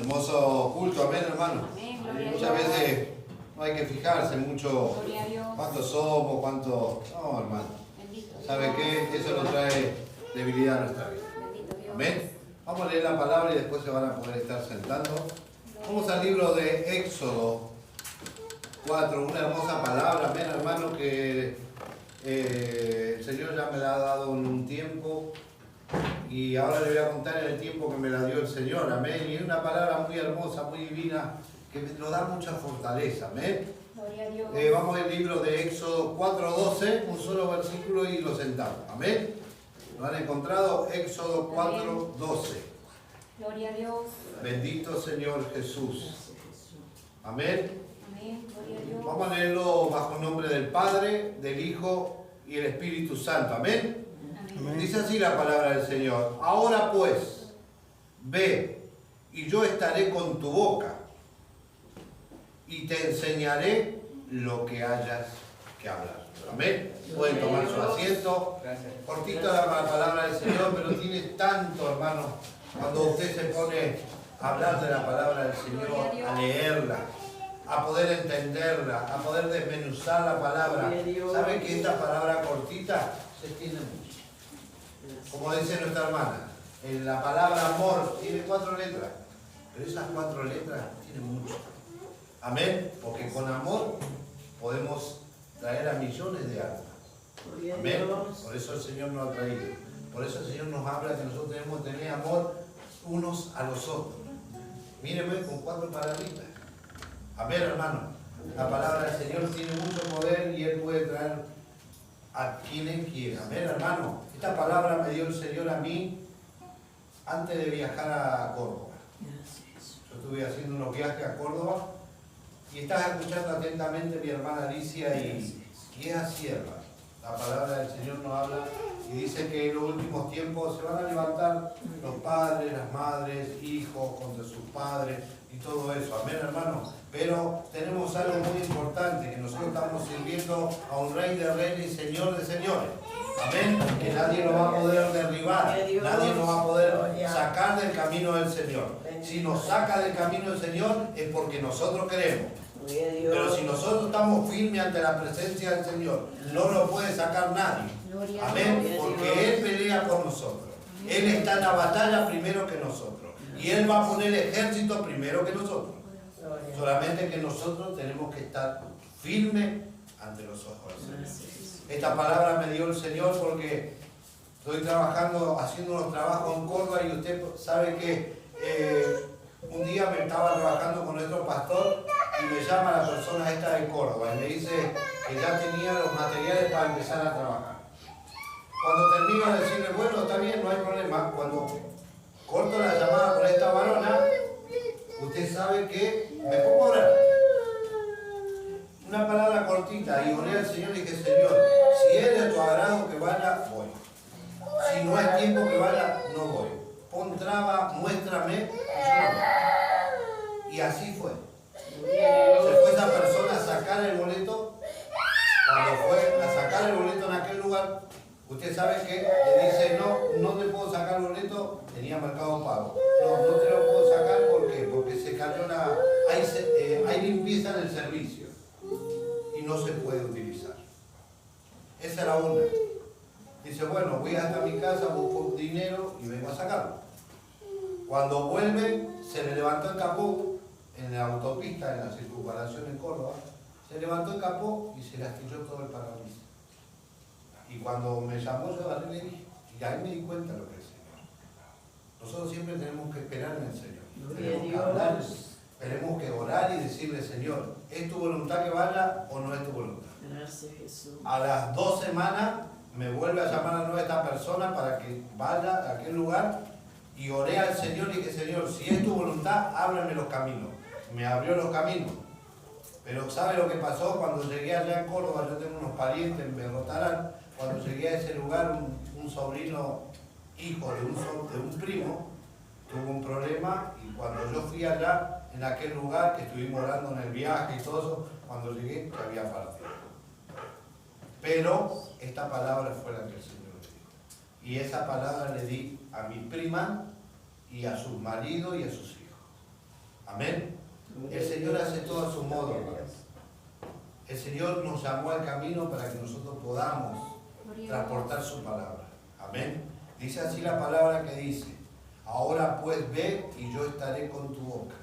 Hermoso culto, amén, hermano. Amén, gloria a Muchas Dios. veces no hay que fijarse mucho Gloria a Dios. cuántos somos, cuánto. No, hermano. Bendito Dios. ¿Sabe qué? Eso nos trae debilidad a nuestra vida. Bendito Dios. Amén. Vamos a leer la palabra y después se van a poder estar sentando. Vamos al libro de Éxodo 4, una hermosa palabra, amén, hermano, que el Señor ya me la ha dado en un tiempo y ahora le voy a contar en el tiempo que me la dio el Señor, amén. Y es una palabra muy hermosa, muy divina, que nos da mucha fortaleza, amén. Gloria a Dios. Vamos al libro de Éxodo 4:12, un solo versículo y lo sentamos, amén. ¿Lo han encontrado? Éxodo 4:12. Gloria a Dios. Bendito Señor Jesús. Amén. Amén. Gloria a Dios. Vamos a leerlo bajo el nombre del Padre, del Hijo y el Espíritu Santo. Amén. Amén. Dice así la palabra del Señor. Ahora pues, ve, y yo estaré con tu boca, y te enseñaré lo que hayas que hablar. Amén. Pueden tomar su asiento. Cortita la palabra del Señor, pero tiene tanto, hermano, cuando usted se pone a hablar de la palabra del Señor, a leerla, a poder entenderla, a poder desmenuzar la palabra. ¿Sabe que esta palabra cortita se extiende mucho? Como dice nuestra hermana, en la palabra amor tiene 4 letras, pero esas 4 letras tienen mucho. Amén, porque con amor podemos traer a millones de almas. Amén, por eso el Señor nos ha traído. Por eso el Señor nos habla que nosotros debemos tener amor unos a los otros. Mírenme con 4 palabritas. Amén, hermano. La palabra del Señor tiene mucho poder y Él puede traer a quien Él quiera. Amén, hermano. Esta palabra me dio el Señor a mí antes de viajar a Córdoba. Yo estuve haciendo unos viajes a Córdoba y estaba escuchando atentamente a mi hermana Alicia y es así, hermano. La palabra del Señor nos habla y dice que en los últimos tiempos se van a levantar los padres, las madres, hijos contra sus padres y todo eso. Amén, hermano. Pero tenemos algo muy importante, que nosotros estamos sirviendo a un Rey de Reyes y Señor de Señores. Amén. Que nadie nos va a poder derribar, nadie nos va a poder sacar del camino del Señor. Si nos saca del camino del Señor es porque nosotros queremos. Pero si nosotros estamos firmes ante la presencia del Señor, no lo puede sacar nadie. Amén. Porque Él pelea por nosotros. Él está en la batalla primero que nosotros. Y Él va a poner el ejército primero que nosotros. Solamente que nosotros tenemos que estar firmes ante los ojos del Señor. Esta palabra me dio el Señor porque estoy trabajando, haciendo unos trabajos en Córdoba y usted sabe que un día me estaba trabajando con nuestro pastor y me llama la persona esta de Córdoba y me dice que ya tenía los materiales para empezar a trabajar. Cuando termino de decirle, bueno, está bien, no hay problema, cuando corto la llamada con esta varona, usted sabe que me pongo a orar. Una palabra cortita y oré al Señor y dije, Señor, si es de tu agrado que vaya, voy. Si no es tiempo que vaya, no voy. Pon traba, muéstrame, y yo no voy. Y así fue. Se fue esa persona a sacar el boleto. Cuando fue a sacar el boleto en aquel lugar, usted sabe que le dice, no te puedo sacar el boleto, tenía Mercado Pago. No te lo puedo sacar, ¿por qué? Porque se cayó hay limpieza en el servicio y no se puede utilizar. Esa era una. Dice, bueno, voy hasta mi casa, busco dinero y vengo a sacarlo. Cuando vuelve, se le levantó el capó en la autopista, en la circunvalación en Córdoba, se levantó el capó y se le astilló todo el parabrisas. Y cuando me llamó, yo agarré y le dije, y ahí me di cuenta de lo que es el Señor. Nosotros siempre tenemos que esperar en el Señor. Tenemos que hablar, tenemos que orar y decirle, Señor, ¿es tu voluntad que vaya o no es tu voluntad? Gracias, Jesús. A las 2 semanas me vuelve a llamar a nueva esta persona para que vaya a aquel lugar y oré al Señor y dije, Señor, si es tu voluntad, ábreme los caminos. Me abrió los caminos. Pero ¿sabe lo que pasó? Cuando llegué allá en Córdoba, yo tengo unos parientes en Berrotarán, cuando llegué a ese lugar, un sobrino, hijo de un primo, tuvo un problema y cuando yo fui allá, en aquel lugar, que estuvimos orando en el viaje y todo eso, cuando llegué, ya había partido. Pero esta palabra fue la que el Señor le dijo. Y esa palabra le di a mi prima y a su marido y a sus hijos. Amén. El Señor hace todo a su modo, hermanos. El Señor nos llamó al camino para que nosotros podamos transportar su palabra. Amén. Dice así la palabra que dice: ahora pues ve y yo estaré con tu boca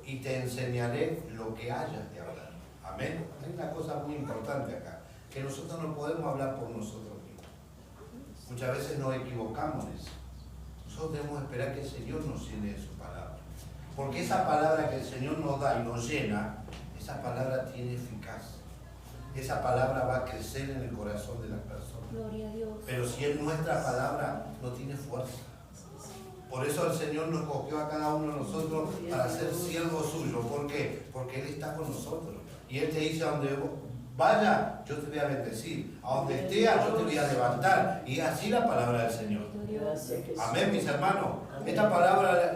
y te enseñaré lo que hayas de hablar. Amén. Hay una cosa muy importante acá, que nosotros no podemos hablar por nosotros mismos. Muchas veces nos equivocamos en eso. Nosotros debemos esperar que el Señor nos llene de su palabra. Porque esa palabra que el Señor nos da y nos llena, esa palabra tiene eficacia. Esa palabra va a crecer en el corazón de las personas. Gloria a Dios. Pero si es nuestra palabra, no tiene fuerza. Por eso el Señor nos escogió a cada uno de nosotros para ser siervos suyos. ¿Por qué? Porque Él está con nosotros. Y Él te dice: a donde vaya, yo te voy a bendecir. A donde esté, yo te voy a levantar. Y así la palabra del Señor. Amén, mis hermanos. Esta palabra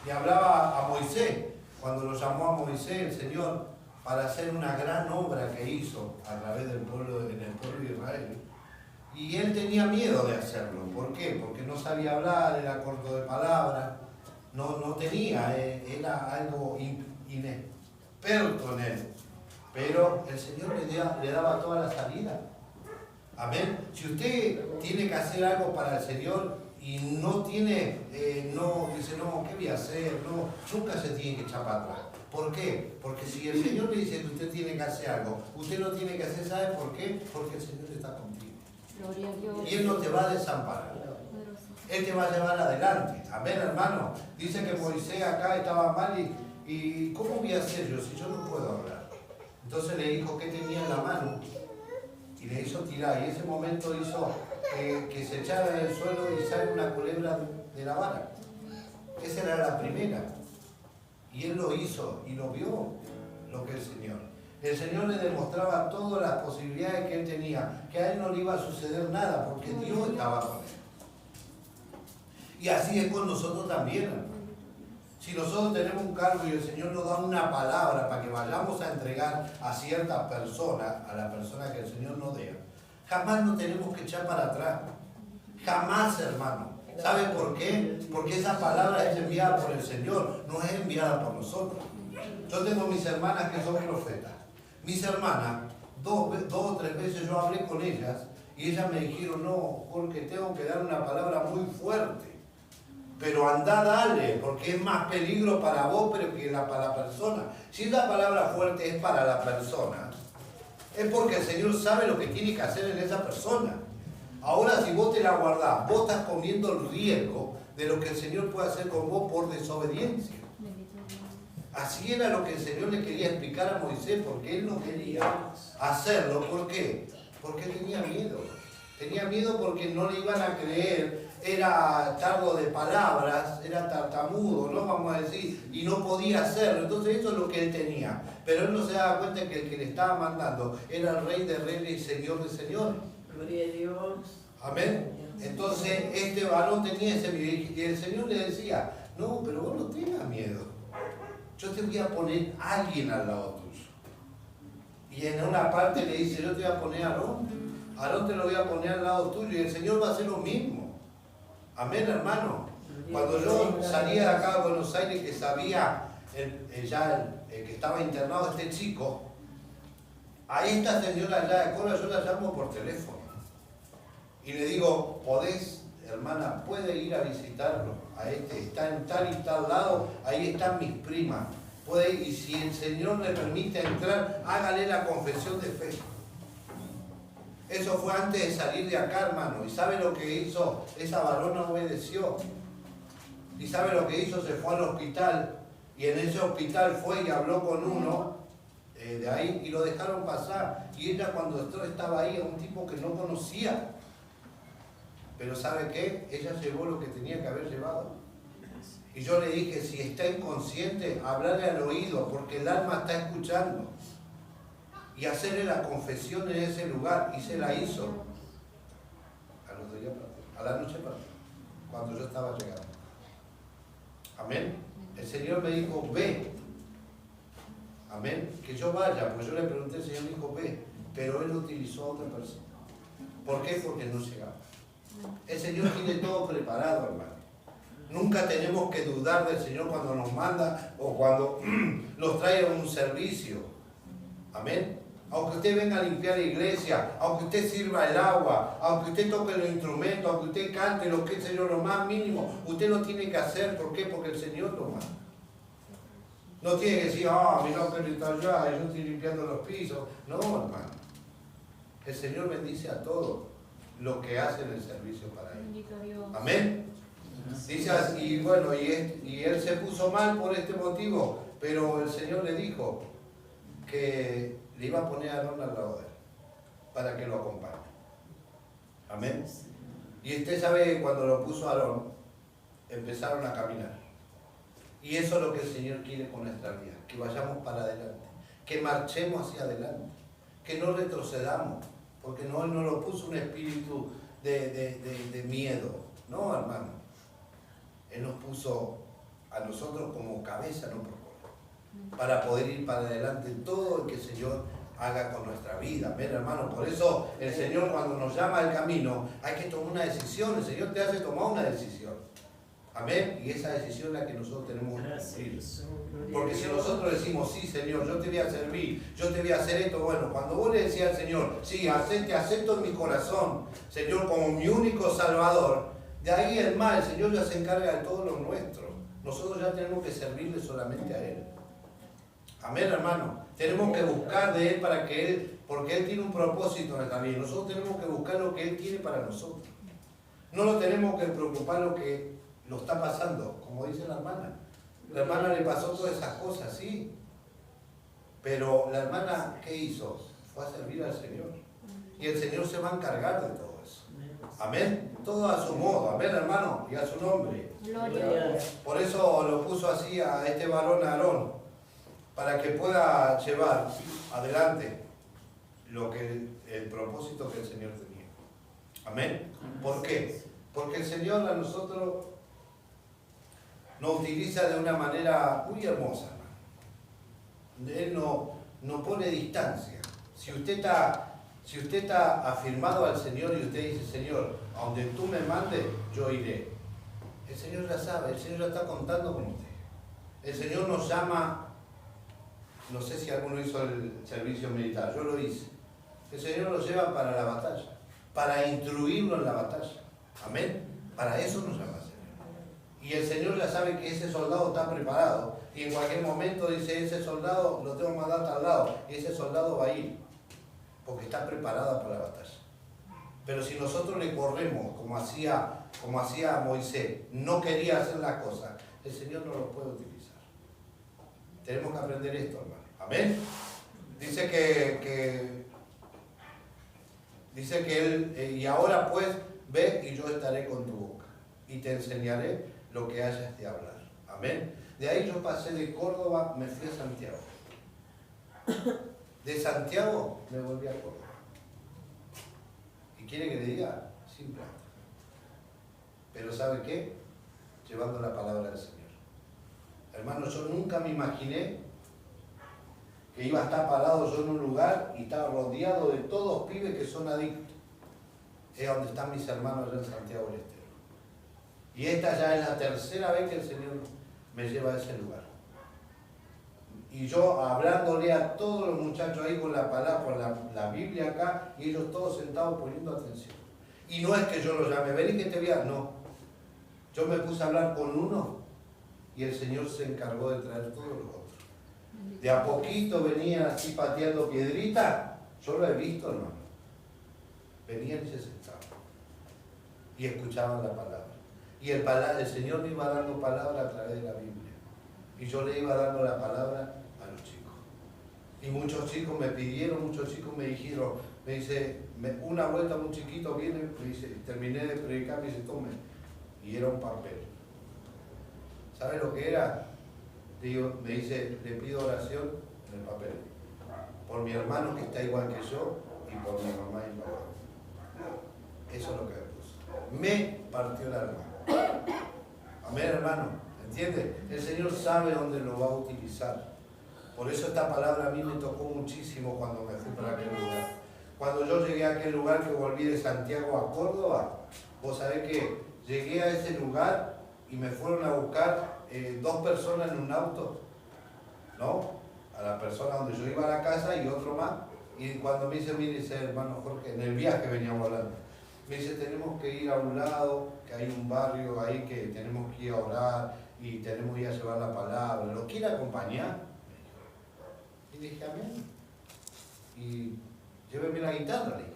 le hablaba a Moisés. Cuando lo llamó a Moisés el Señor para hacer una gran obra que hizo a través del pueblo, en el pueblo de Israel. Y él tenía miedo de hacerlo. ¿Por qué? Porque no sabía hablar, era corto de palabras, no tenía, era algo inexperto en él. Pero el Señor le daba toda la salida. Amén. Si usted tiene que hacer algo para el Señor y no tiene, dice, no, ¿qué voy a hacer? No, nunca se tiene que echar para atrás. ¿Por qué? Porque si el Señor le dice que usted tiene que hacer algo, usted lo tiene que hacer, ¿sabe por qué? Porque el Señor está contigo. Gloria a Dios. Y Él no te va a desamparar. Él te va a llevar adelante. Amén, hermano. Dice que Moisés acá estaba mal y ¿cómo voy a hacer yo si yo no puedo hablar? Entonces le dijo que tenía en la mano y le hizo tirar. Y ese momento hizo que se echara en el suelo y sale una culebra de la vara. Esa era la primera. Y él lo hizo y lo vio, lo que el Señor le demostraba todas las posibilidades que él tenía, que a él no le iba a suceder nada, porque Dios estaba con él. Y así es con nosotros también, hermano. Si nosotros tenemos un cargo y el Señor nos da una palabra para que vayamos a entregar a cierta persona, a la persona que el Señor nos dé, jamás nos tenemos que echar para atrás. Jamás, hermano. ¿Sabe por qué? Porque esa palabra es enviada por el Señor, no es enviada por nosotros. Yo tengo mis hermanas que son profetas. Mis hermanas, dos o tres veces yo hablé con ellas y ellas me dijeron: no, porque tengo que dar una palabra muy fuerte. Pero andá, dale, porque es más peligro para vos que para la persona. Si la palabra fuerte es para la persona, es porque el Señor sabe lo que tiene que hacer en esa persona. Ahora, si vos te la guardás, vos estás comiendo el riesgo de lo que el Señor puede hacer con vos por desobediencia. Así era lo que el Señor le quería explicar a Moisés, porque él no quería hacerlo. ¿Por qué? Porque tenía miedo. Tenía miedo porque no le iban a creer, era tardo de palabras, era tartamudo, ¿no? Vamos a decir, y no podía hacerlo. Entonces eso es lo que él tenía. Pero él no se daba cuenta que el que le estaba mandando era el Rey de Reyes y Señor de Señores. Gloria a Dios. Amén. Entonces este varón tenía ese miedo y el Señor le decía: no, pero vos no tengas miedo. Yo te voy a poner a alguien al lado tuyo. Y en una parte le dice: yo te voy a poner a Aarón. Aarón te lo voy a poner al lado tuyo y el Señor va a hacer lo mismo. Amén, hermano. Cuando yo salía de acá de Buenos Aires, que sabía que estaba internado este chico, a esta señora allá de Cora yo la llamo por teléfono. Y le digo: podés, hermana, puede ir a visitarlo. A está en tal y tal lado, ahí están mis primas. Puede ir, y si el Señor le permite entrar, hágale la confesión de fe. Eso fue antes de salir de acá, hermano. ¿Y sabe lo que hizo? Esa varona obedeció. ¿Y sabe lo que hizo? Se fue al hospital. Y en ese hospital fue y habló con uno de ahí y lo dejaron pasar. Y ella, cuando estaba ahí, era un tipo que no conocía. Pero ¿sabe qué? Ella llevó lo que tenía que haber llevado. Y yo le dije: si está inconsciente, hablarle al oído, porque el alma está escuchando. Y hacerle la confesión en ese lugar. Y se la hizo. Al otro día partió. A la noche partió. Cuando yo estaba llegando. Amén. El Señor me dijo: ve. Amén. Que yo vaya. Pues yo le pregunté, el Señor me dijo: ve. Pero Él utilizó a otra persona. ¿Por qué? Porque no llegaba. El Señor tiene todo preparado, hermano. Nunca tenemos que dudar del Señor cuando nos manda o cuando nos trae a un servicio. Amén. Aunque usted venga a limpiar la iglesia, aunque usted sirva el agua, aunque usted toque los instrumentos, aunque usted cante lo que es el Señor, lo más mínimo, usted lo tiene que hacer. ¿Por qué? Porque el Señor lo manda. No tiene que decir, mi nombre está allá, yo estoy limpiando los pisos. No, hermano. El Señor bendice a todos los que hacen el servicio para Él. Amén. Dice así, y bueno, y él se puso mal por este motivo, pero el Señor le dijo que le iba a poner a Aarón al lado de él, para que lo acompañe. Amén. Y usted sabe que cuando lo puso a Aarón, empezaron a caminar. Y eso es lo que el Señor quiere con nuestra vida, que vayamos para adelante, que marchemos hacia adelante, que no retrocedamos, porque no, Él no lo puso un espíritu de miedo, no, hermano. Él nos puso a nosotros como cabeza, no por cola, para poder ir para adelante en todo lo que el Señor haga con nuestra vida. Ven, hermano, por eso el Señor cuando nos llama al camino hay que tomar una decisión. El Señor te hace tomar una decisión. Amén. Y esa decisión es la que nosotros tenemos que cumplir. Porque si nosotros decimos, sí, Señor, yo te voy a servir, yo te voy a hacer esto, bueno, cuando vos le decías al Señor, sí, te acepto en mi corazón, Señor, como mi único Salvador, de ahí el mal, el Señor ya se encarga de todo lo nuestro. Nosotros ya tenemos que servirle solamente a Él. Amén, hermano. Tenemos que buscar de Él para que Él, porque Él tiene un propósito en nuestra vida. Nosotros tenemos que buscar lo que Él tiene para nosotros. No nos tenemos que preocupar lo que lo está pasando, como dice la hermana. La hermana le pasó todas esas cosas, sí. Pero la hermana, ¿qué hizo? Fue a servir al Señor. Y el Señor se va a encargar de todo eso. Amén. Todo a su modo. Amén, hermano. Y a su nombre. Gloria. Por eso lo puso así a este varón Aarón, para que pueda llevar adelante lo que el propósito que el Señor tenía. Amén. ¿Por qué? Porque el Señor a nosotros nos utiliza de una manera muy hermosa, hermano. Él no pone distancia. Si usted está afirmado al Señor y usted dice, Señor, a donde tú me mandes, yo iré. El Señor ya sabe, el Señor ya está contando con usted. El Señor nos llama, no sé si alguno hizo el servicio militar, yo lo hice. El Señor nos lleva para la batalla, para instruirlo en la batalla. Amén. Para eso nos llama el Señor. Y el Señor ya sabe que ese soldado está preparado. Y en cualquier momento dice, ese soldado lo tengo que mandar al lado. Y ese soldado va a ir. Porque está preparado para la batalla. Pero si nosotros le corremos, como hacía Moisés, no quería hacer las cosas, el Señor no lo puede utilizar. Tenemos que aprender esto, hermano. Amén. Dice que Él, y ahora pues, ve y yo estaré con tu boca. Y te enseñaré lo que hayas de hablar. Amén. De ahí yo pasé de Córdoba, me fui a Santiago. De Santiago me volví a Córdoba. ¿Y quiere que le diga? Sin plata. Pero ¿sabe qué? Llevando la palabra del Señor. Hermano, yo nunca me imaginé que iba a estar parado yo en un lugar y estaba rodeado de todos pibes que son adictos. Es donde están mis hermanos allá en Santiago del Estero. Y esta ya es la tercera vez que el Señor me lleva a ese lugar. Y yo hablándole a todos los muchachos ahí con la palabra, con la Biblia acá, y ellos todos sentados poniendo atención. Y no es que yo los llame, vení que te vea, no. Yo me puse a hablar con uno y el Señor se encargó de traer todos los otros. De a poquito venían así pateando piedrita, yo lo he visto, hermano. Venían y se sentaban. Y escuchaban la palabra. Y el Señor me iba dando palabra a través de la Biblia. Y yo le iba dando la palabra a los chicos. Y muchos chicos me pidieron, muchos chicos me dijeron, me dice, una vuelta un chiquito viene, me dice, terminé de predicar, me dice, tome. Y era un papel. ¿Sabe lo que era? Digo, me dice, le pido oración en el papel. Por mi hermano que está igual que yo y por mi mamá y papá. Eso es lo que me puso. Me partió el alma. Amén, hermano. ¿Entiende? El Señor sabe dónde lo va a utilizar. Por eso esta palabra a mí me tocó muchísimo cuando me fui para aquel lugar. Cuando yo llegué a aquel lugar que volví de Santiago a Córdoba, vos sabés que llegué a ese lugar y me fueron a buscar 2 personas en un auto, ¿no? A la persona donde yo iba a la casa y otro más. Y cuando me dice, mire, dice hermano Jorge, en el viaje veníamos hablando, me dice, tenemos que ir a un lado, que hay un barrio ahí que tenemos que ir a orar y tenemos que ir a llevar la palabra, ¿lo quiere acompañar? Y dije, amén. Y lléveme la guitarra, le dije.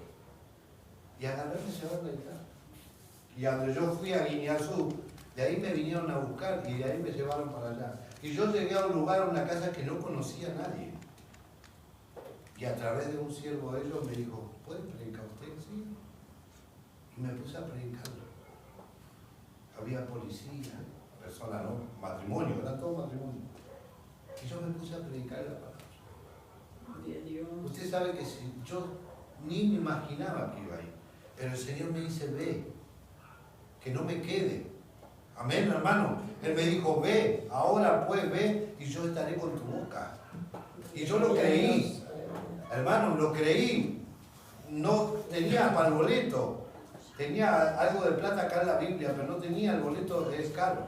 Y agarré y llevar la guitarra. Y cuando yo fui a Guineazú, de ahí me vinieron a buscar y de ahí me llevaron para allá. Y yo llegué a un lugar, a una casa que no conocía a nadie. Y a través de un siervo de ellos me dijo, ¿puede predicar usted? Sí. Y me puse a predicarlo. Había policía, personas, ¿no? Matrimonio, era todo matrimonio. Y yo me puse a predicar la palabra. Usted sabe que si yo ni me imaginaba que iba ahí, pero el Señor me dice, ve, que no me quede. Amén, hermano. Él me dijo, ve, ahora pues ve y yo estaré con tu boca. Y yo lo creí, hermano, lo creí. No tenía para el boleto, tenía algo de plata acá en la Biblia, pero no tenía el boleto, es caro.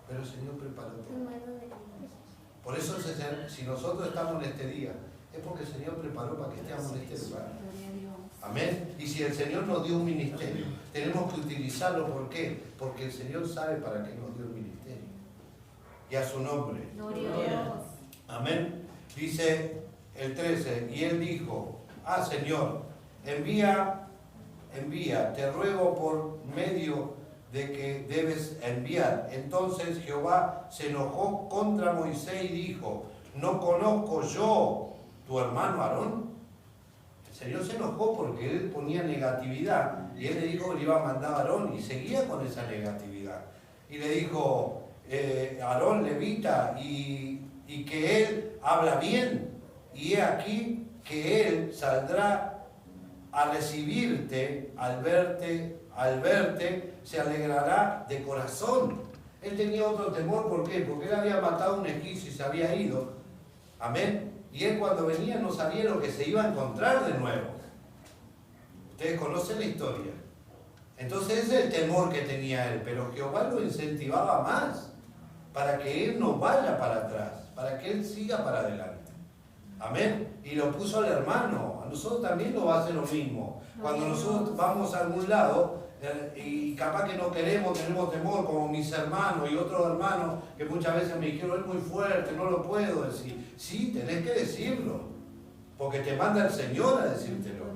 Pero el Señor preparó todo. Por eso, si nosotros estamos en este día, es porque el Señor preparó para que estemos en este lugar. Amén. Y si el Señor nos dio un ministerio, tenemos que utilizarlo. ¿Por qué? Porque el Señor sabe para qué nos dio el ministerio. Y a su nombre. Amén. Dice el 13, y él dijo, Señor, envía, te ruego por medio de que debes enviar. Entonces Jehová se enojó contra Moisés y dijo, ¿no conozco yo tu hermano Aarón? El Señor se enojó porque él ponía negatividad y él le dijo que le iba a mandar a Aarón y seguía con esa negatividad. Y le dijo, Aarón levita y que él habla bien, y he aquí que él saldrá a recibirte, al verte se alegrará de corazón. Él tenía otro temor, ¿por qué? Porque él había matado a un egipcio y se había ido. Amén. Y él cuando venía no sabía lo que se iba a encontrar de nuevo. Ustedes conocen la historia. Entonces ese es el temor que tenía él, pero Jehová lo incentivaba más para que él no vaya para atrás, para que él siga para adelante. Amén. Y lo puso al hermano. A nosotros también nos va a hacer lo mismo. Cuando nosotros vamos a algún lado y capaz que no queremos, tenemos temor, como mis hermanos y otros hermanos que muchas veces me dijeron, es muy fuerte, no lo puedo decir. Sí, tenés que decirlo, porque te manda el Señor a decírtelo.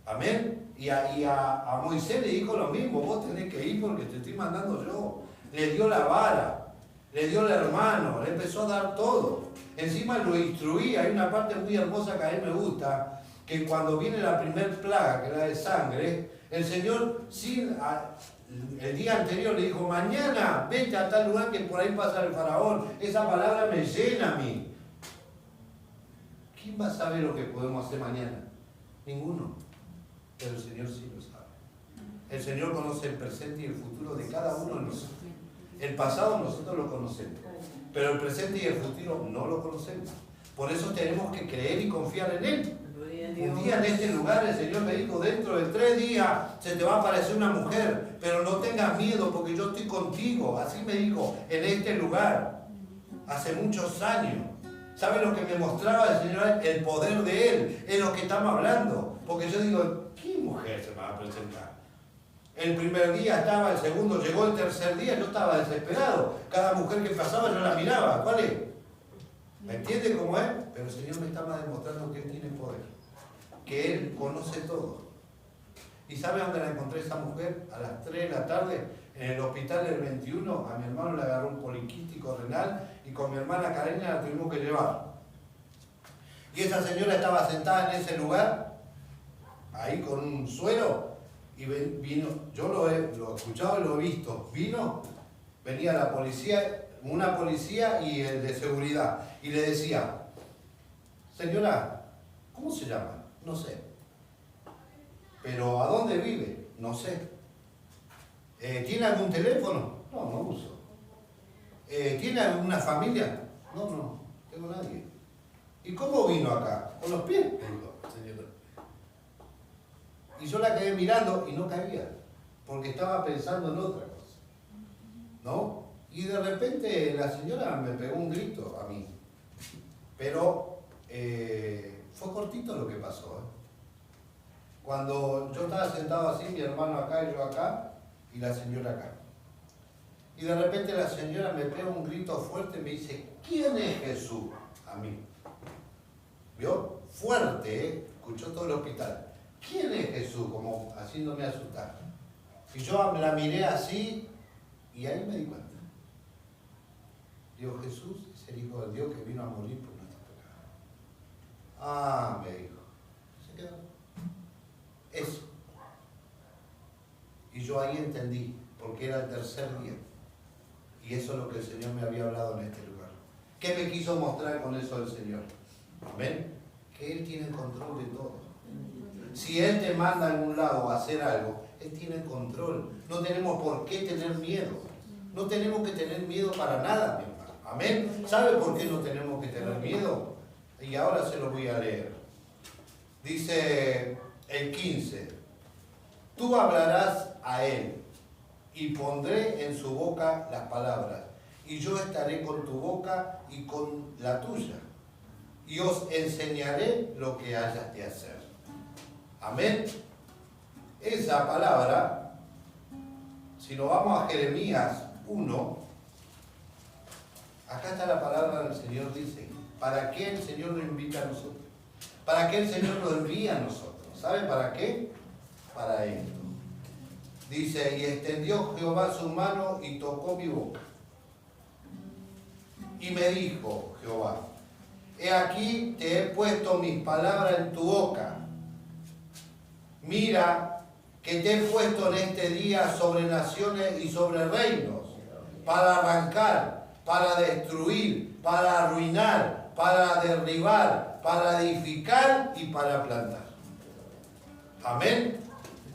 Amén. Y a Moisés le dijo lo mismo, vos tenés que ir porque te estoy mandando yo. Le dio la vara, le dio el hermano, le empezó a dar todo. Encima lo instruía. Hay una parte muy hermosa que a mí me gusta, que cuando viene la primer plaga, que es la de sangre, el Señor el día anterior le dijo, mañana vete a tal lugar que por ahí pasa el faraón. Esa palabra me llena a mí. ¿Quién va a saber lo que podemos hacer mañana? Ninguno. Pero el Señor sí lo sabe. El Señor conoce el presente y el futuro de cada uno de nosotros. El pasado nosotros lo conocemos, pero el presente y el futuro no lo conocemos. Por eso tenemos que creer y confiar en Él. Un día en este lugar el Señor me dijo, dentro de 3 días se te va a aparecer una mujer, pero no tengas miedo porque yo estoy contigo. Así me dijo en este lugar, hace muchos años. ¿Sabe lo que me mostraba el Señor? El poder de Él, es lo que estamos hablando. Porque yo digo, ¿qué mujer se me va a presentar? El primer día estaba, el segundo llegó, el tercer día yo estaba desesperado. Cada mujer que pasaba yo la miraba. ¿Cuál es? ¿Me entiende cómo es? Pero el Señor me estaba demostrando que Él tiene poder, que Él conoce todo. ¿Y sabe dónde la encontré esa mujer? A las 3 de la tarde, en el hospital del 21, a mi hermano le agarró un poliquístico renal y con mi hermana Karen la tuvimos que llevar. Y esa señora estaba sentada en ese lugar, ahí con un suero, y vino, yo lo he escuchado y lo he visto, venía la policía, una policía y el de seguridad, y le decía, señora, ¿cómo se llama? No sé. ¿Pero a dónde vive? No sé. ¿Tiene algún teléfono? No, no uso. ¿Tiene alguna familia? No tengo nadie. ¿Y cómo vino acá? ¿Con los pies? Dijo, señora. Y yo la quedé mirando y no cabía, porque estaba pensando en otra cosa. de repente la señora me pegó un grito a mí. Pero fue cortito lo que pasó. Cuando yo estaba sentado así, mi hermano acá y yo acá, y la señora acá. Y de repente la señora me pega un grito fuerte y me dice, ¿quién es Jesús? A mí. ¿Vio? Fuerte, escuchó todo el hospital. ¿Quién es Jesús? Como haciéndome asustar. Y yo la miré así y ahí me di cuenta. Digo, Jesús es el Hijo de Dios que vino a morir por nuestros pecados. Ah, me dijo. Se quedó. Eso. Y yo ahí entendí, porque era el tercer día. Y eso es lo que el Señor me había hablado en este lugar. ¿Qué me quiso mostrar con eso el Señor? Amén. Que Él tiene el control de todo. Si Él te manda a algún lado a hacer algo, Él tiene el control. No tenemos por qué tener miedo. No tenemos que tener miedo para nada, mi hermano. Amén. ¿Sabe por qué no tenemos que tener miedo? Y ahora se lo voy a leer. Dice el 15. Tú hablarás a Él y pondré en su boca las palabras. Y yo estaré con tu boca y con la tuya. Y os enseñaré lo que hayas de hacer. Amén. Esa palabra, si nos vamos a Jeremías 1, acá está la palabra del Señor, dice, ¿para qué el Señor nos invita a nosotros? ¿Para qué el Señor nos envía a nosotros? ¿Sabe para qué? Para esto. Dice, y extendió Jehová su mano y tocó mi boca. Y me dijo Jehová, he aquí te he puesto mis palabras en tu boca. Mira que te he puesto en este día sobre naciones y sobre reinos, para arrancar, para destruir, para arruinar, para derribar, para edificar y para plantar. Amén.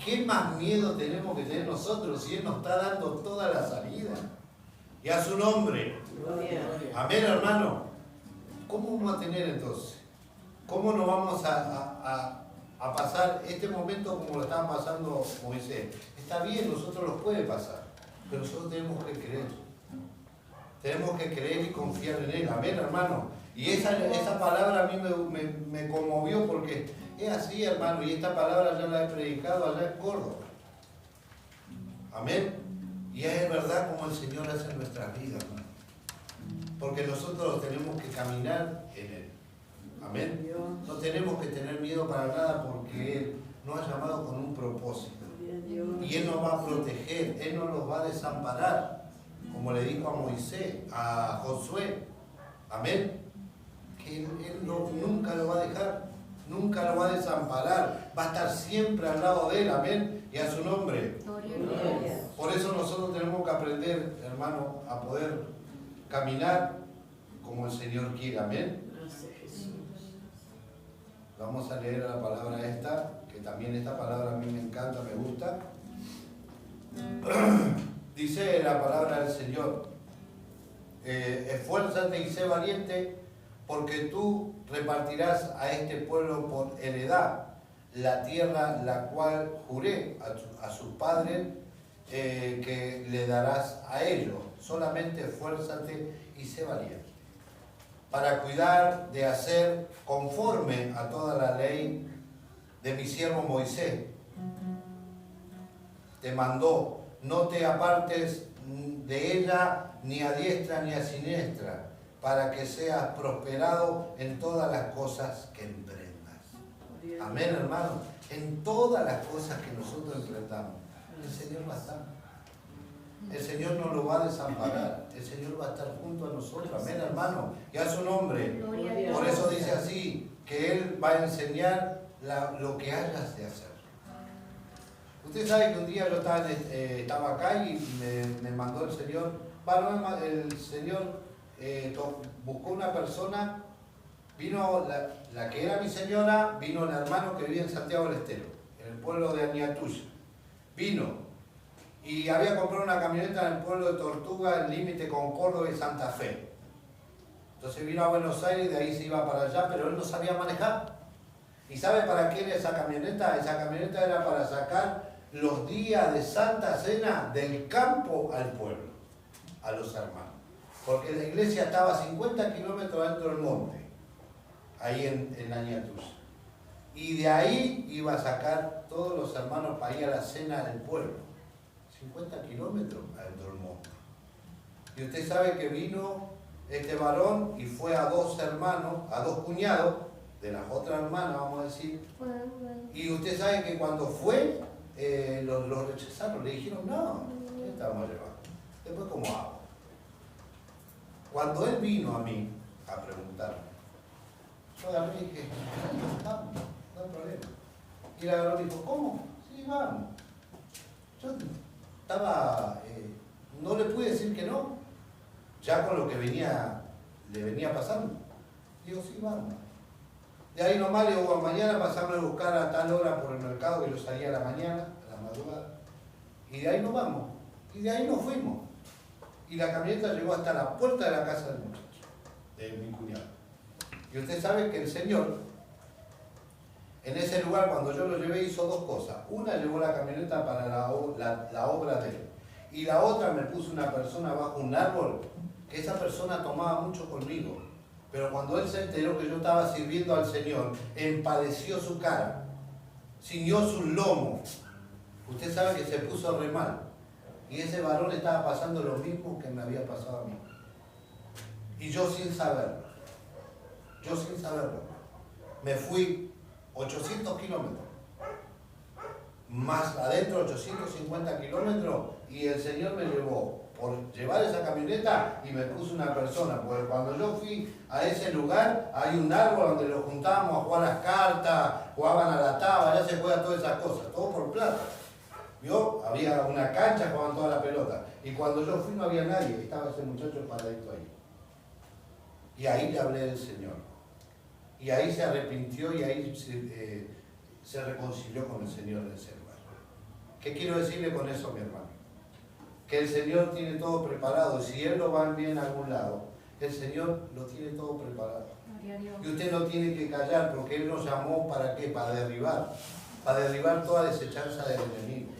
¿Qué más miedo tenemos que tener nosotros si Él nos está dando toda la salida? Y a su nombre. Amén, hermano. ¿Cómo vamos a tener entonces? ¿Cómo nos vamos a pasar este momento como lo estaba pasando Moisés? Está bien, nosotros los puede pasar, pero nosotros tenemos que creer. Tenemos que creer y confiar en Él. Amén, hermano. Y esa palabra a mí me conmovió porque es así, hermano. Y esta palabra ya la he predicado allá en Córdoba. Amén. Y es verdad como el Señor hace en nuestras vidas, hermano. Porque nosotros tenemos que caminar en Él. Amén. No tenemos que tener miedo para nada porque Él nos ha llamado con un propósito. Y Él nos va a proteger, Él no nos va a desamparar. Como le dijo a Moisés, a Josué. Amén. Que Él nunca lo va a dejar, nunca lo va a desamparar. Va a estar siempre al lado de Él. Amén. Y a su nombre. Por eso nosotros tenemos que aprender, hermano, a poder caminar como el Señor quiere. Amén. Vamos a leer la palabra esta, que también esta palabra a mí me encanta, me gusta. Dice la palabra del Señor, esfuérzate y sé valiente, porque tú repartirás a este pueblo por heredad la tierra la cual juré a sus padres que le darás a ellos. Solamente esfuérzate y sé valiente, para cuidar de hacer conforme a toda la ley de mi siervo Moisés. Te mandó, no te apartes de ella ni a diestra ni a siniestra, para que seas prosperado en todas las cosas que emprendas. Amén, hermano. En todas las cosas que nosotros enfrentamos, el Señor va a estar. El Señor no lo va a desamparar. El Señor va a estar junto a nosotros. Amén, hermano. Y a su nombre. Por eso dice así, que Él va a enseñar lo que hayas de hacer. Usted sabe que un día yo estaba acá y me mandó el Señor. El Señor buscó una persona. Vino la que era mi señora, vino el hermano que vivía en Santiago del Estero, en el pueblo de Aniatuya. Vino. Y había comprado una camioneta en el pueblo de Tortuga, el límite con Córdoba y Santa Fe. Entonces vino a Buenos Aires, de ahí se iba para allá, pero él no sabía manejar. ¿Y sabe para qué era esa camioneta? Esa camioneta era para sacar los días de Santa Cena del campo al pueblo. a los hermanos. Porque la iglesia estaba a 50 kilómetros dentro del monte, ahí en Añatuya. Y de ahí iba a sacar todos los hermanos para ir a la cena del pueblo. 50 kilómetros adentro del monte. Y usted sabe que vino este varón y fue a dos hermanos, a dos cuñados de las otras hermanas, vamos a decir. Y usted sabe que cuando fue, los rechazaron, le dijeron, no, ¿qué estamos llevando? Después, ¿cómo hago? Cuando él vino a mí a preguntarme, yo agarré y dije, vamos, no hay problema. Y la varón dijo, ¿cómo? Sí, vamos. Yo estaba, no le pude decir que no, ya con lo que le venía pasando. Digo, sí, vamos. De ahí nomás le digo, mañana pasarme a buscar a tal hora por el mercado, que yo salía a la mañana, a la madrugada. Y de ahí nos vamos. Y de ahí nos fuimos. Y la camioneta llegó hasta la puerta de la casa del muchacho, de mi cuñado. Y usted sabe que el Señor, en ese lugar, cuando yo lo llevé, hizo dos cosas. Una, llevó la camioneta para la obra de él. Y la otra, me puso una persona bajo un árbol, que esa persona tomaba mucho conmigo. Pero cuando él se enteró que yo estaba sirviendo al Señor, empadeció su cara, ciñó sus lomos. Usted sabe que se puso re mal. Y ese varón estaba pasando lo mismo que me había pasado a mí. Y yo sin saberlo, me fui 800 kilómetros, más adentro 850 kilómetros, y el Señor me llevó por llevar esa camioneta y me puso una persona, porque cuando yo fui a ese lugar, hay un árbol donde nos juntábamos a jugar las cartas, jugaban a la taba, ya se juega todas esas cosas, todo por plata. ¿Vio? Había una cancha, jugaban toda la pelota. Y cuando yo fui no había nadie, estaba ese muchacho paradito ahí. Y ahí le hablé del Señor. Y ahí se arrepintió y ahí se reconcilió con el Señor en ese lugar. ¿Qué quiero decirle con eso, mi hermano? Que el Señor tiene todo preparado. Y si Él lo va a enviar a algún lado, el Señor lo tiene todo preparado. Y usted no tiene que callar, porque Él nos llamó ¿para qué? Para derribar toda desechanza del enemigo.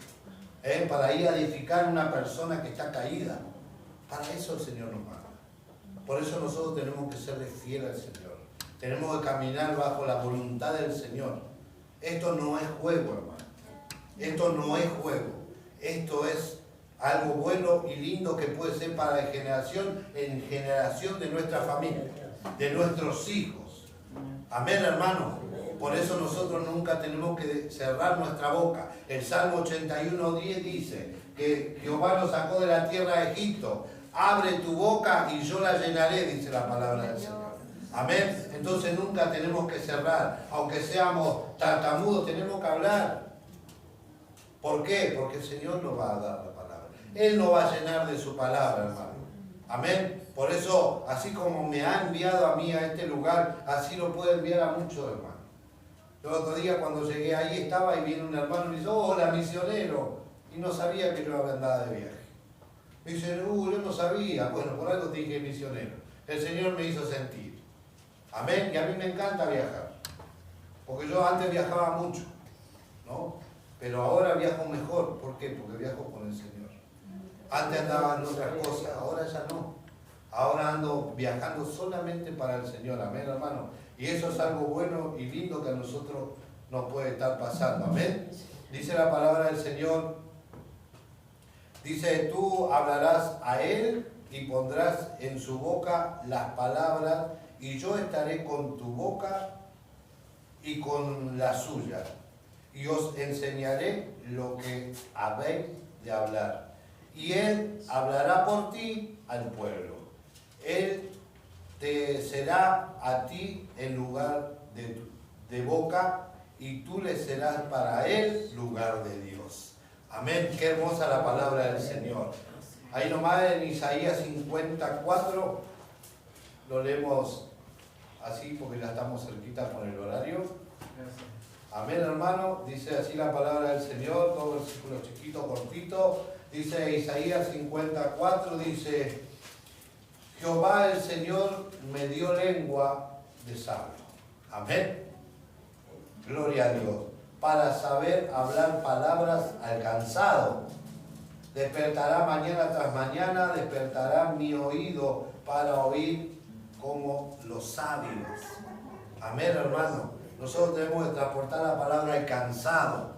Para ir a edificar una persona que está caída. Para eso el Señor nos manda. Por eso nosotros tenemos que serle fieles al Señor. Tenemos que caminar bajo la voluntad del Señor. Esto no es juego, hermano. Esto no es juego. Esto es algo bueno y lindo que puede ser para de generación en generación de nuestra familia, de nuestros hijos. Amén, hermano. Por eso nosotros nunca tenemos que cerrar nuestra boca. El Salmo 81:10 dice que Jehová nos sacó de la tierra de Egipto. Abre tu boca y yo la llenaré, dice la palabra del Señor. Amén. Entonces nunca tenemos que cerrar. Aunque seamos tartamudos, tenemos que hablar. ¿Por qué? Porque el Señor nos va a dar la palabra. Él nos va a llenar de su palabra, hermano. Amén. Por eso, así como me ha enviado a mí a este lugar, así lo puede enviar a muchos hermanos. El otro día cuando llegué ahí estaba y viene un hermano y me dice, hola misionero, y no sabía que yo andaba de viaje. Me dice, yo no sabía, bueno, por algo te dije misionero. El Señor me hizo sentir. Amén, y a mí me encanta viajar, porque yo antes viajaba mucho, ¿no? Pero ahora viajo mejor, ¿por qué? Porque viajo con el Señor. Antes andaba en otras cosas, ahora ya no. Ahora ando viajando solamente para el Señor, amén, hermano. Y eso es algo bueno y lindo que a nosotros nos puede estar pasando, amén. Dice la palabra del Señor, dice, tú hablarás a él y pondrás en su boca las palabras, y yo estaré con tu boca y con la suya, y os enseñaré lo que habéis de hablar. Y él hablará por ti al pueblo. Él te será a ti en lugar de boca, y tú le serás para él lugar de Dios. Amén. Qué hermosa la palabra del Señor. Ahí nomás en Isaías 54, lo leemos así porque ya estamos cerquita con el horario. Amén, hermano. Dice así la palabra del Señor, todo versículo chiquito, cortito. Dice Isaías 54, dice, Jehová el Señor me dio lengua de sabio. Amén. Gloria a Dios. Para saber hablar palabras al cansado. Despertará mañana tras mañana, despertará mi oído para oír como los sabios. Amén, hermano. Nosotros tenemos que transportar la palabra al cansado,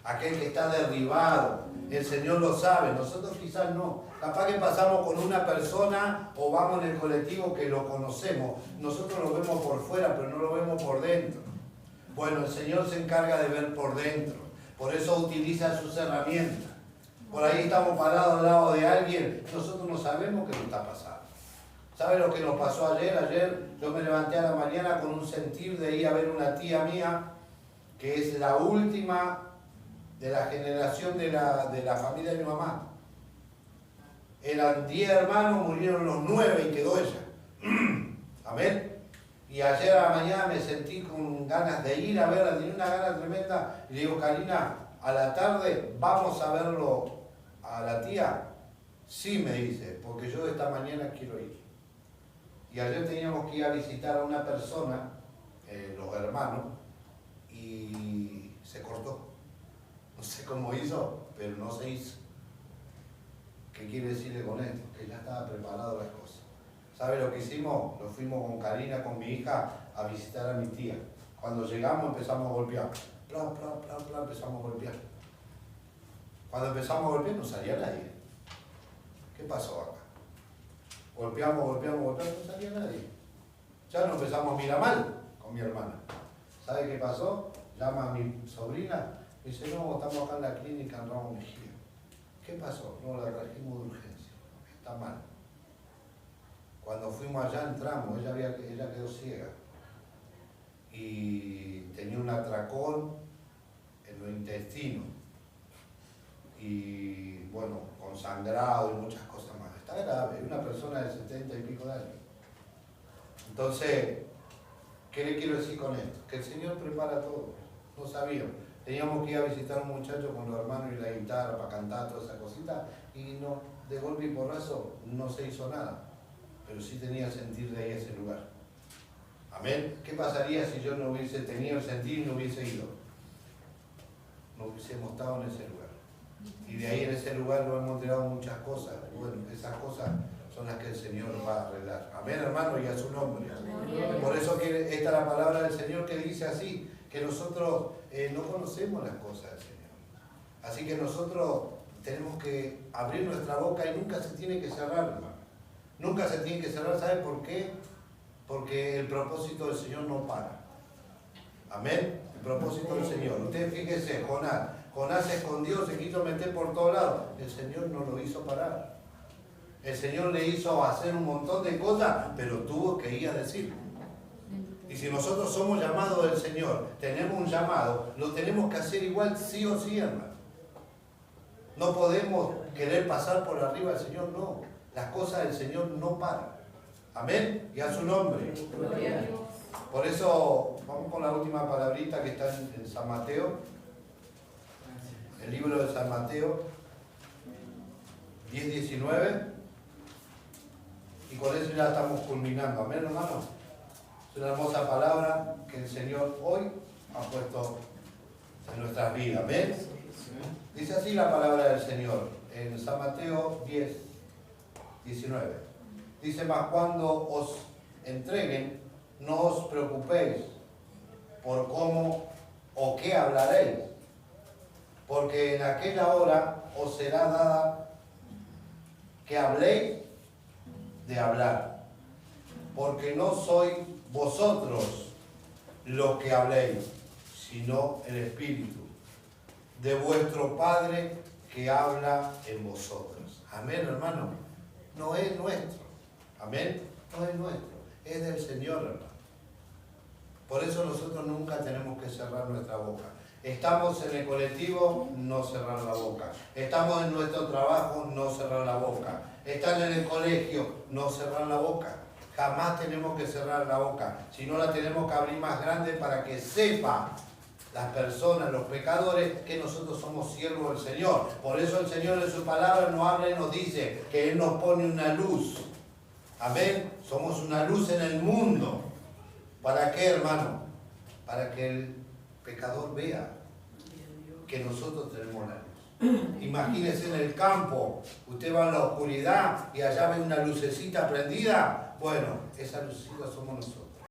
aquel que está derribado. El Señor lo sabe, nosotros quizás no. Capaz que pasamos con una persona o vamos en el colectivo que lo conocemos. Nosotros lo vemos por fuera, pero no lo vemos por dentro. Bueno, el Señor se encarga de ver por dentro. Por eso utiliza sus herramientas. Por ahí estamos parados al lado de alguien, nosotros no sabemos qué nos está pasando. ¿Sabe lo que nos pasó ayer? Ayer yo me levanté a la mañana con un sentir de ir a ver una tía mía, que es la última de la generación de la familia de mi mamá. Eran 10 hermanos, murieron los 9 y quedó ella. Amén. Y ayer a la mañana me sentí con ganas de ir a verla, tenía una gana tremenda. Y le digo, Karina, a la tarde vamos a verlo a la tía. Sí, me dice, porque yo esta mañana quiero ir. Y ayer teníamos que ir a visitar a una persona, los hermanos, y se cortó. No sé cómo hizo, pero no se hizo. ¿Qué quiere decirle con esto? Que ya estaba preparado las cosas. ¿Sabe lo que hicimos? Nos fuimos con Karina, con mi hija, a visitar a mi tía. Cuando llegamos empezamos a golpear. Pla, pla, pla, pla, empezamos a golpear. Cuando empezamos a golpear no salía nadie. ¿Qué pasó acá? Golpeamos, no salía nadie. Ya nos empezamos a mirar mal con mi hermana. ¿Sabe qué pasó? Llama a mi sobrina y dice, no, estamos acá en la clínica en Ramos Mejía. ¿Qué pasó? No, la trajimos de urgencia. Está mal. Cuando fuimos allá entramos, ella quedó ciega. Y tenía un atracón en los intestinos. Y bueno, con sangrado y muchas cosas más. Está grave, es una persona de 70 y pico de años. Entonces, ¿qué le quiero decir con esto? Que el Señor prepara todo. No sabíamos. Teníamos que ir a visitar a un muchacho con los hermanos y la guitarra para cantar toda esa cosita. Y no, de golpe y porrazo no se hizo nada. Pero sí tenía el sentir de ahí ese lugar. Amén. ¿Qué pasaría si yo no hubiese tenido el sentir y no hubiese ido? No hubiésemos estado en ese lugar. Y de ahí en ese lugar nos hemos enterado muchas cosas. Y bueno, esas cosas son las que el Señor va a arreglar. Amén, hermano, y a su nombre. Por eso que esta es la palabra del Señor que dice así, que nosotros no conocemos las cosas del Señor. Así que nosotros tenemos que abrir nuestra boca y nunca se tiene que cerrar, hermano. Nunca se tiene que cerrar. ¿Sabe por qué? Porque el propósito del Señor no para. Amén. El propósito del Señor. Usted fíjese, Jonás se escondió, se quiso meter por todos lados. El Señor no lo hizo parar. El Señor le hizo hacer un montón de cosas, pero tuvo que ir a decirlo. Y si nosotros somos llamados del Señor, tenemos un llamado, lo tenemos que hacer igual sí o sí, hermano. No podemos querer pasar por arriba del Señor, no. Las cosas del Señor no paran. Amén. Y a su nombre. Gloria a Dios. Por eso, vamos con la última palabrita que está en San Mateo. El libro de San Mateo 10:19. Y con eso ya estamos culminando. Amén, hermano. Es una hermosa palabra que el Señor hoy ha puesto en nuestras vidas. ¿Amén? Dice así la palabra del Señor en San Mateo 10:19. Dice, mas cuando os entreguen, no os preocupéis por cómo o qué hablaréis, porque en aquella hora os será dada que habléis de hablar, porque no sois vosotros los que habléis, sino el Espíritu de vuestro Padre que habla en vosotros. Amén, hermano. No es nuestro. Amén. No es nuestro. Es del Señor, hermano. Por eso nosotros nunca tenemos que cerrar nuestra boca. Estamos en el colectivo, no cerrar la boca. Estamos en nuestro trabajo, no cerrar la boca. Están en el colegio, no cerrar la boca. Jamás tenemos que cerrar la boca. Si no, la tenemos que abrir más grande para que sepa las personas, los pecadores, que nosotros somos siervos del Señor. Por eso el Señor en su palabra nos habla y nos dice que Él nos pone una luz. Amén. Somos una luz en el mundo. ¿Para qué, hermano? Para que el pecador vea que nosotros tenemos la luz. Imagínese en el campo, usted va en la oscuridad y allá ve una lucecita prendida. Bueno, esa lucecita somos nosotros.